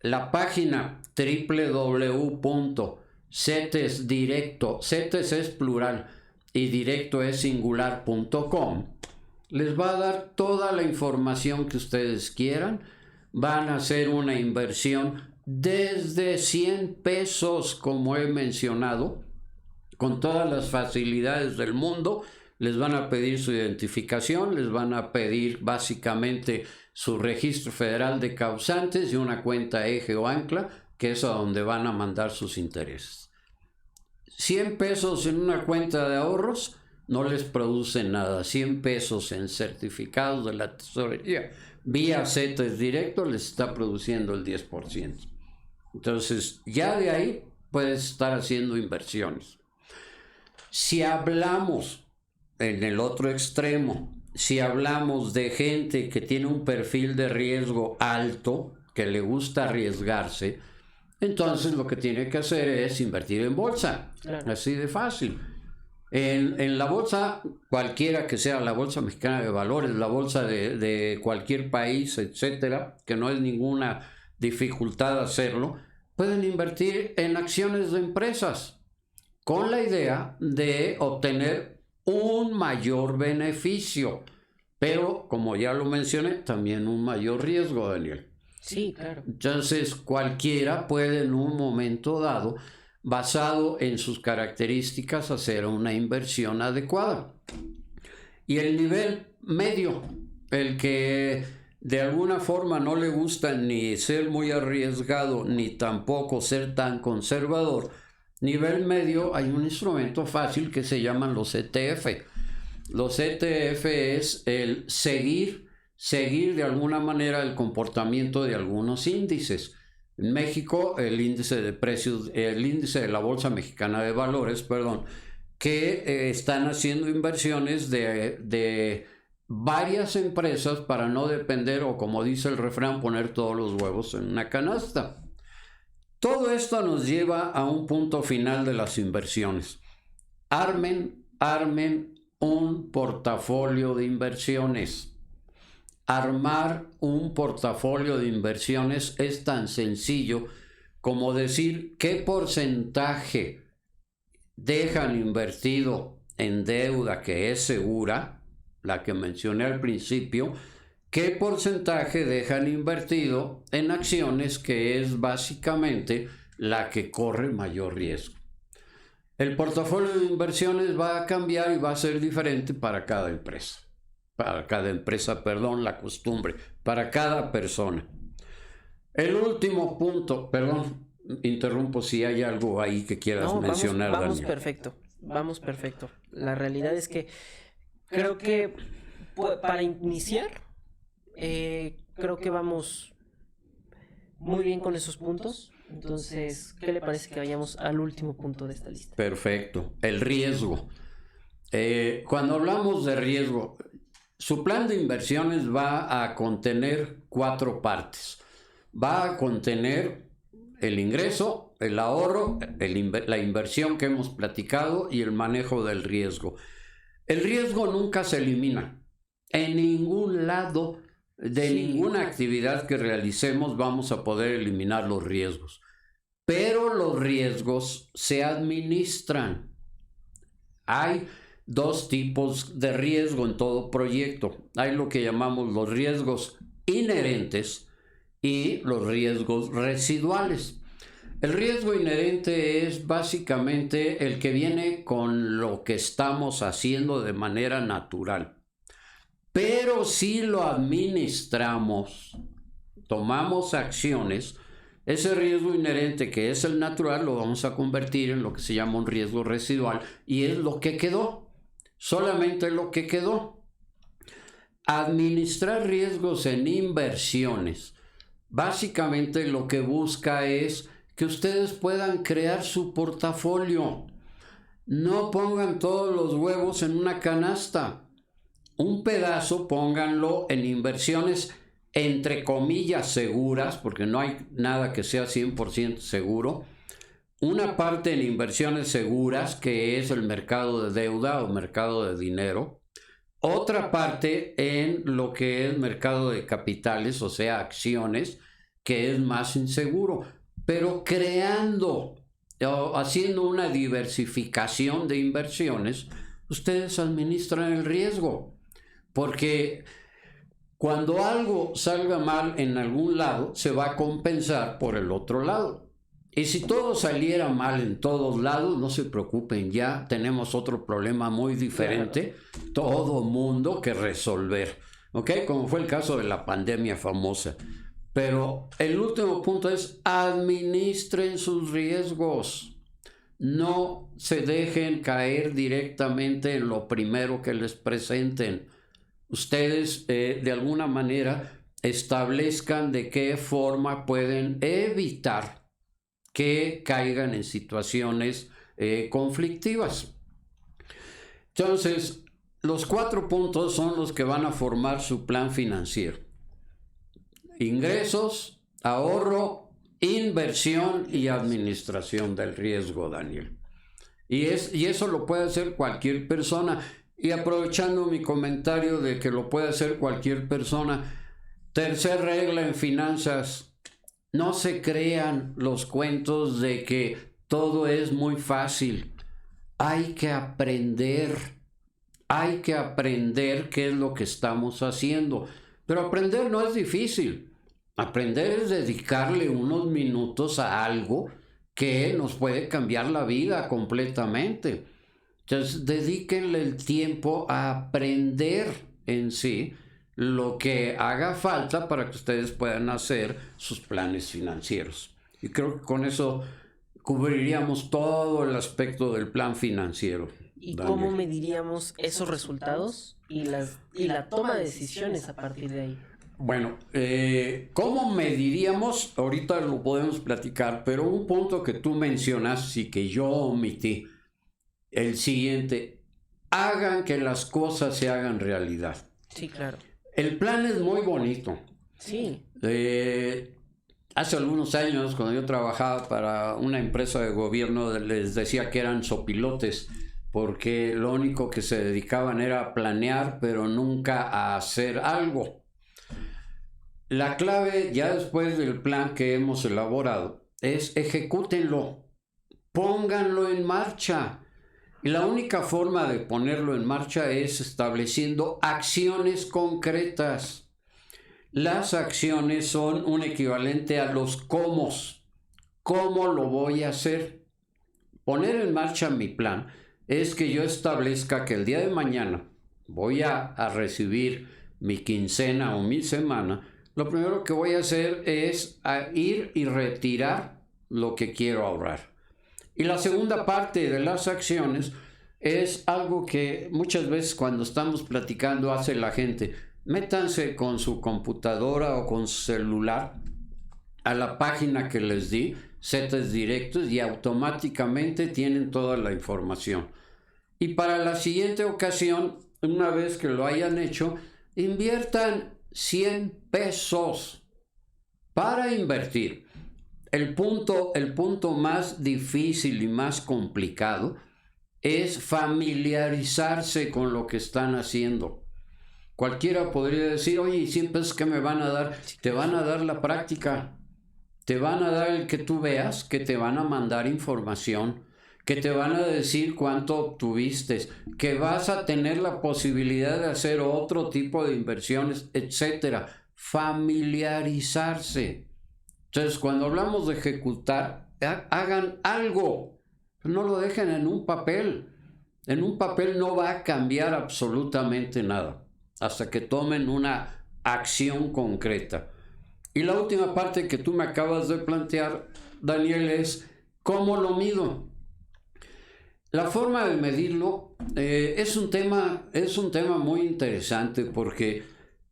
La página www.cetesdirecto, CETES es plural y directo es singular.com, les va a dar toda la información que ustedes quieran. Van a hacer una inversión desde 100 pesos, como he mencionado, con todas las facilidades del mundo. Les van a pedir su identificación, les van a pedir básicamente su registro federal de causantes y una cuenta eje o ancla, que es a donde van a mandar sus intereses. 100 pesos en una cuenta de ahorros no les produce nada. 100 pesos en certificados de la tesorería vía CETES directo les está produciendo el 10%. Entonces, ya de ahí puedes estar haciendo inversiones. Si hablamos en el otro extremo si hablamos de gente que tiene un perfil de riesgo alto, que le gusta arriesgarse, entonces lo que tiene que hacer es invertir en bolsa. Claro. Así de fácil. En la bolsa, cualquiera que sea, la bolsa mexicana de valores, la bolsa de cualquier país, etcétera, que no es ninguna dificultad hacerlo, pueden invertir en acciones de empresas con la idea de obtener un mayor beneficio, pero como ya lo mencioné, también un mayor riesgo, Daniel. Sí, claro. Entonces, cualquiera puede en un momento dado, basado en sus características, hacer una inversión adecuada. Y el nivel medio, el que de alguna forma no le gusta ni ser muy arriesgado, ni tampoco ser tan conservador, nivel medio, hay un instrumento fácil que se llaman los ETF. Los ETF es el seguir de alguna manera el comportamiento de algunos índices. En México, el índice de precios, el índice de la Bolsa Mexicana de Valores, que están haciendo inversiones de varias empresas para no depender, o como dice el refrán, poner todos los huevos en una canasta. Todo esto nos lleva a un punto final de las inversiones. Armen un portafolio de inversiones. Armar un portafolio de inversiones es tan sencillo como decir qué porcentaje dejan invertido en deuda que es segura, la que mencioné al principio, qué porcentaje dejan invertido en acciones, que es básicamente la que corre mayor riesgo. El portafolio de inversiones va a cambiar y va a ser diferente para cada empresa. La costumbre, para cada persona. El último punto, interrumpo si hay algo ahí que quieras mencionar, Daniel. Vamos perfecto. La realidad es que creo que para iniciar, creo que vamos muy bien con esos puntos. Entonces, ¿qué le parece que vayamos al último punto de esta lista? Perfecto, el riesgo. Cuando hablamos de riesgo, su plan de inversiones va a contener 4 partes. Va a contener el ingreso, el ahorro, la inversión que hemos platicado y el manejo del riesgo. El riesgo nunca se elimina. En ningún lado de ninguna actividad que realicemos vamos a poder eliminar los riesgos. Pero los riesgos se administran. Hay 2 tipos de riesgo en todo proyecto. Hay lo que llamamos los riesgos inherentes y los riesgos residuales. El riesgo inherente es básicamente el que viene con lo que estamos haciendo de manera natural. Pero si lo administramos, tomamos acciones, ese riesgo inherente, que es el natural, lo vamos a convertir en lo que se llama un riesgo residual, y es lo que quedó, solamente lo que quedó. Administrar riesgos en inversiones, básicamente lo que busca es que ustedes puedan crear su portafolio. No pongan todos los huevos en una canasta. Un pedazo pónganlo en inversiones entre comillas seguras, porque no hay nada que sea 100% seguro. Una parte en inversiones seguras, que es el mercado de deuda o mercado de dinero. Otra parte en lo que es mercado de capitales, o sea, acciones, que es más inseguro. Pero creando o haciendo una diversificación de inversiones, ustedes administran el riesgo. Porque cuando algo salga mal en algún lado, se va a compensar por el otro lado. Y si todo saliera mal en todos lados, no se preocupen, ya tenemos otro problema muy diferente, todo mundo que resolver, ¿ok? Como fue el caso de la pandemia famosa. Pero el último punto es: administren sus riesgos. No se dejen caer directamente en lo primero que les presenten. Ustedes de alguna manera establezcan de qué forma pueden evitar que caigan en situaciones conflictivas. Entonces, los 4 puntos son los que van a formar su plan financiero. Ingresos, ahorro, inversión y administración del riesgo, Daniel. Y eso lo puede hacer cualquier persona. Y aprovechando mi comentario de que lo puede hacer cualquier persona, tercera regla en finanzas: no se crean los cuentos de que todo es muy fácil. Hay que aprender qué es lo que estamos haciendo. Pero aprender no es difícil. Aprender es dedicarle unos minutos a algo que nos puede cambiar la vida completamente. Entonces, dedíquenle el tiempo a aprender en sí lo que haga falta para que ustedes puedan hacer sus planes financieros. Y creo que con eso cubriríamos todo el aspecto del plan financiero. ¿Y Daniel, cómo mediríamos esos resultados y la toma de decisiones a partir de ahí? Bueno, ¿cómo mediríamos? Ahorita lo podemos platicar, pero un punto que tú mencionas y que yo omití, el siguiente: hagan que las cosas se hagan realidad. Sí, claro. El plan es muy bonito. Sí. Hace algunos años, cuando yo trabajaba para una empresa de gobierno, les decía que eran sopilotes, porque lo único que se dedicaban era a planear, pero nunca a hacer algo. La clave, ya después del plan que hemos elaborado, es ejecútenlo, pónganlo en marcha. Y la única forma de ponerlo en marcha es estableciendo acciones concretas. Las acciones son un equivalente a los cómo. ¿Cómo lo voy a hacer? Poner en marcha mi plan es que yo establezca que el día de mañana voy a recibir mi quincena o mi semana. Lo primero que voy a hacer es ir y retirar lo que quiero ahorrar. Y la segunda parte de las acciones es algo que muchas veces cuando estamos platicando hace la gente. Métanse con su computadora o con su celular a la página que les di, CETES Directos, y automáticamente tienen toda la información. Y para la siguiente ocasión, una vez que lo hayan hecho, inviertan 100 pesos para invertir. El punto más difícil y más complicado es familiarizarse con lo que están haciendo. Cualquiera podría decir: oye, ¿y 100 pesos qué me van a dar? Te van a dar la práctica, te van a dar el que tú veas, que te van a mandar información, que te van a decir cuánto obtuviste, que vas a tener la posibilidad de hacer otro tipo de inversiones, etcétera. Familiarizarse. Entonces, cuando hablamos de ejecutar, hagan algo. No lo dejen en un papel. En un papel no va a cambiar absolutamente nada hasta que tomen una acción concreta. Y la última parte que tú me acabas de plantear, Daniel, es ¿cómo lo mido? La forma de medirlo es un tema muy interesante, porque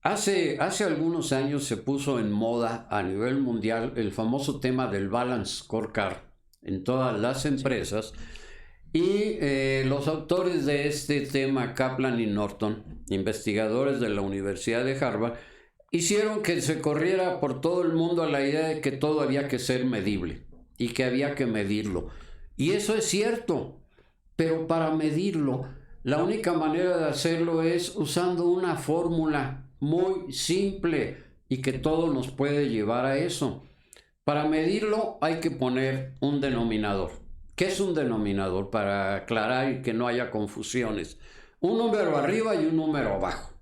hace algunos años se puso en moda a nivel mundial el famoso tema del Balance Scorecard en todas las empresas. Y los autores de este tema, Kaplan y Norton, investigadores de la Universidad de Harvard, hicieron que se corriera por todo el mundo la idea de que todo había que ser medible y que había que medirlo. Y eso es cierto, pero para medirlo, la única manera de hacerlo es usando una fórmula muy simple y que todo nos puede llevar a eso. Para medirlo hay que poner un denominador. ¿Qué es un denominador? Para aclarar y que no haya confusiones. Un número arriba y un número abajo.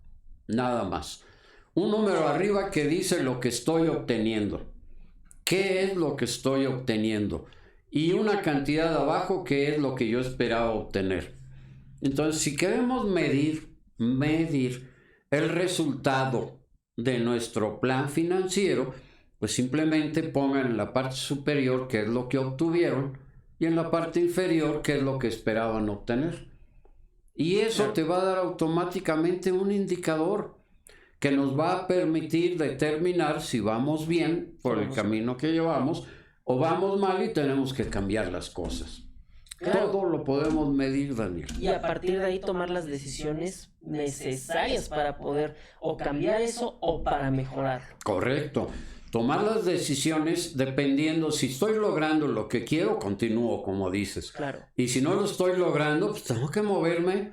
Nada más. Un número arriba que dice lo que estoy obteniendo. ¿Qué es lo que estoy obteniendo? Y una cantidad abajo que es lo que yo esperaba obtener. Entonces, si queremos medir el resultado de nuestro plan financiero, pues simplemente pongan en la parte superior qué es lo que obtuvieron y en la parte inferior qué es lo que esperaban obtener. Y eso te va a dar automáticamente un indicador que nos va a permitir determinar si vamos bien por el camino que llevamos o vamos mal y tenemos que cambiar las cosas. Claro. Todo lo podemos medir, Daniel. Y a partir de ahí tomar las decisiones necesarias para poder o cambiar eso o para mejorarlo. Correcto. Tomar las decisiones dependiendo si estoy logrando lo que quiero, continúo, como dices. Claro. Y si no lo estoy logrando, pues tengo que moverme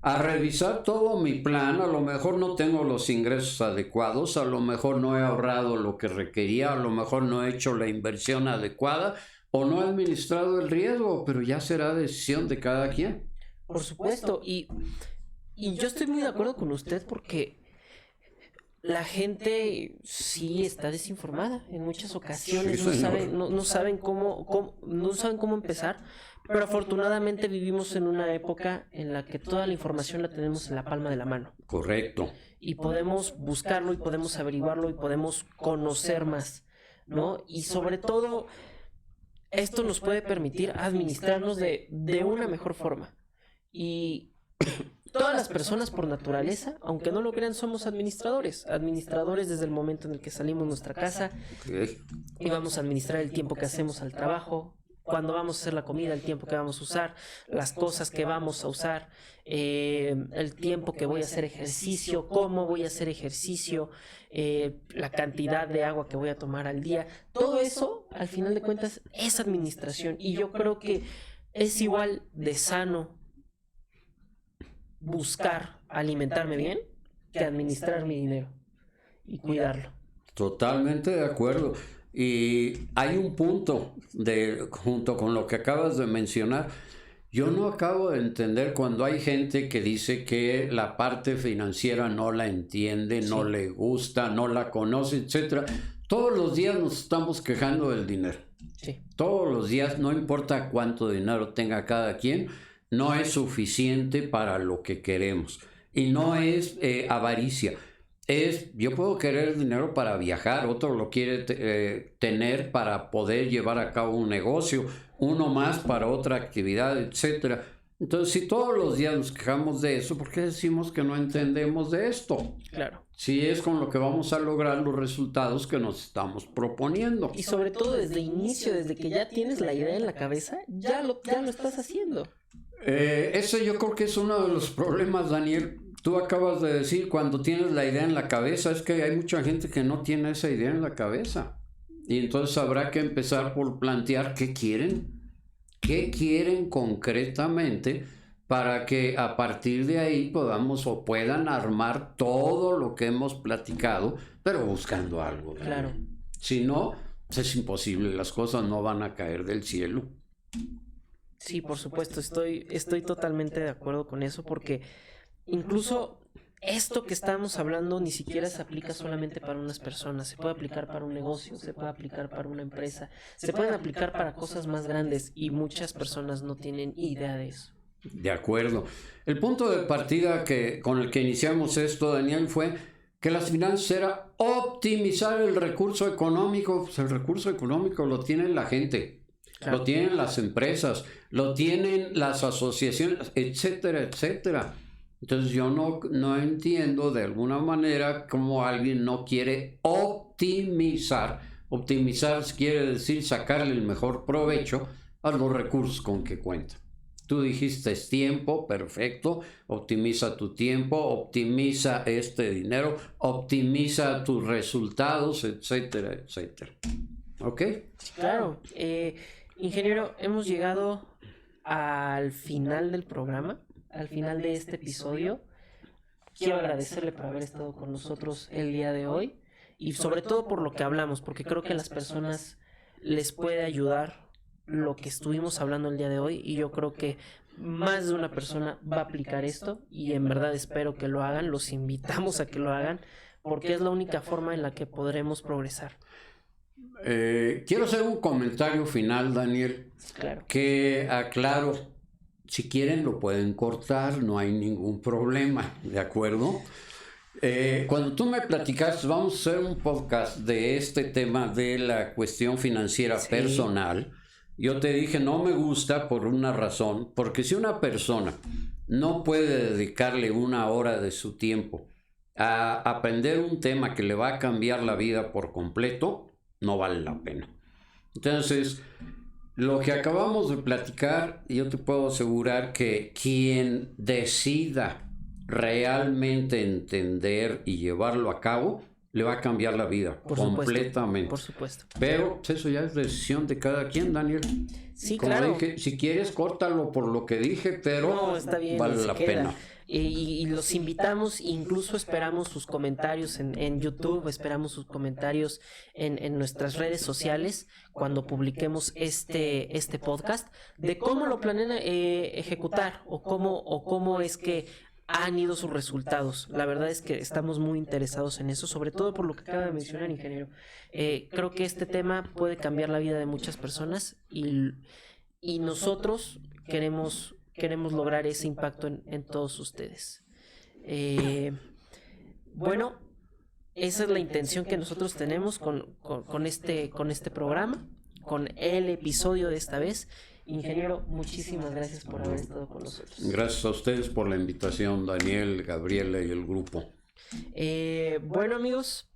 a revisar todo mi plan. A lo mejor no tengo los ingresos adecuados, a lo mejor no he ahorrado lo que requería, a lo mejor no he hecho la inversión adecuada o no he administrado el riesgo, pero ya será decisión de cada quien. Por supuesto. Y yo estoy muy de acuerdo con usted porque la gente sí está desinformada en muchas ocasiones, Sí, no saben cómo empezar, pero afortunadamente vivimos en una época en la que toda la información la tenemos en la palma de la mano. Correcto. Y podemos buscarlo y podemos averiguarlo y podemos conocer más, ¿no? Y sobre todo, esto nos puede permitir administrarnos de una mejor forma. Y todas las personas por naturaleza, aunque no lo crean, somos administradores desde el momento en el que salimos de nuestra casa y vamos a administrar el tiempo que hacemos al trabajo, cuando vamos a hacer la comida, el tiempo que vamos a usar, las cosas que vamos a usar, el tiempo que voy a hacer ejercicio, cómo voy a hacer ejercicio, la cantidad de agua que voy a tomar al día. Todo eso, al final de cuentas, es administración y yo creo que es igual de sano buscar alimentarme bien que administrar mi dinero y cuidarlo. Totalmente de acuerdo. Y hay un punto junto con lo que acabas de mencionar. Yo no acabo de entender cuando hay gente que dice que la parte financiera no la entiende, no le gusta, no la conoce, etcétera. Todos los días nos estamos quejando del dinero. Sí. Todos los días, no importa cuánto dinero tenga cada quien, no es suficiente para lo que queremos. Y no es avaricia. Yo puedo querer dinero para viajar, otro lo quiere tener para poder llevar a cabo un negocio, uno más para otra actividad, etcétera. Entonces, si todos los días nos quejamos de eso, ¿por qué decimos que no entendemos de esto? Claro. Si es con lo que vamos a lograr los resultados que nos estamos proponiendo. Y sobre todo desde inicio, desde que ya tienes la idea en la cabeza, ya lo estás haciendo. Ese yo creo que es uno de los problemas, Daniel. Tú acabas de decir, cuando tienes la idea en la cabeza, es que hay mucha gente que no tiene esa idea en la cabeza. Y entonces habrá que empezar por plantear qué quieren concretamente para que a partir de ahí podamos o puedan armar todo lo que hemos platicado, pero buscando algo. Claro. Si no, es imposible, las cosas no van a caer del cielo. Sí, por supuesto, estoy totalmente de acuerdo con eso porque incluso esto que estamos hablando ni siquiera se aplica solamente para unas personas, se puede aplicar para un negocio, se puede aplicar para una empresa, se pueden aplicar para cosas más grandes y muchas personas no tienen idea de eso. De acuerdo. El punto de partida con el que iniciamos esto, Daniel, fue que las finanzas era optimizar el recurso económico. Pues el recurso económico lo tiene la gente, claro. Lo tienen las empresas, lo tienen las asociaciones, etcétera, etcétera. Entonces yo no entiendo de alguna manera cómo alguien no quiere optimizar. Optimizar quiere decir sacarle el mejor provecho a los recursos con que cuenta. Tú dijiste es tiempo, perfecto, optimiza tu tiempo, optimiza este dinero, optimiza tus resultados, etcétera, etcétera. ¿Ok? Claro. Ingeniero, hemos llegado al final del programa, al final de este episodio. Quiero agradecerle por haber estado con nosotros el día de hoy y sobre todo por lo que hablamos, porque creo que a las personas les puede ayudar lo que estuvimos hablando el día de hoy y yo creo que más de una persona va a aplicar esto y en verdad espero que lo hagan, los invitamos a que lo hagan porque es la única forma en la que podremos progresar. Quiero hacer un comentario final, Daniel, claro. Que aclaro, si quieren lo pueden cortar, no hay ningún problema, ¿de acuerdo? Cuando tú me platicaste, vamos a hacer un podcast de este tema de la cuestión financiera personal. Yo te dije, no me gusta por una razón, porque si una persona no puede dedicarle una hora de su tiempo a aprender un tema que le va a cambiar la vida por completo, no vale la pena. Entonces, lo que acabamos de platicar, yo te puedo asegurar que quien decida realmente entender y llevarlo a cabo, le va a cambiar la vida completamente. Por supuesto. Pero eso ya es decisión de cada quien, Daniel. Sí, Como claro. dije, si quieres, córtalo por lo que dije, pero No, está bien, vale se la queda. pena. Y los invitamos, incluso esperamos sus comentarios en YouTube, esperamos sus comentarios en nuestras redes sociales cuando publiquemos este podcast, de cómo lo planean ejecutar o cómo es que han ido sus resultados. La verdad es que estamos muy interesados en eso, sobre todo por lo que acaba de mencionar, ingeniero. Creo que este tema puede cambiar la vida de muchas personas y nosotros queremos lograr ese impacto en todos ustedes. Bueno, esa es la intención que nosotros tenemos con este programa, con el episodio de esta vez. Ingeniero, muchísimas gracias por haber estado con nosotros. Gracias a ustedes por la invitación, Daniel, Gabriela y el grupo. Bueno, amigos,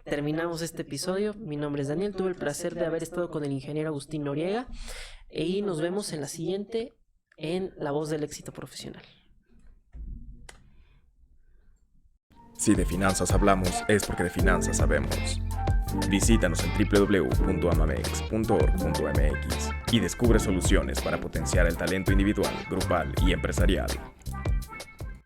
terminamos este episodio. Mi nombre es Daniel, tuve el placer de haber estado con el ingeniero Agustín Noriega y nos vemos en la siguiente en La Voz del Éxito Profesional. Si de finanzas hablamos, es porque de finanzas sabemos. Visítanos en www.amamex.org.mx y descubre soluciones para potenciar el talento individual, grupal y empresarial.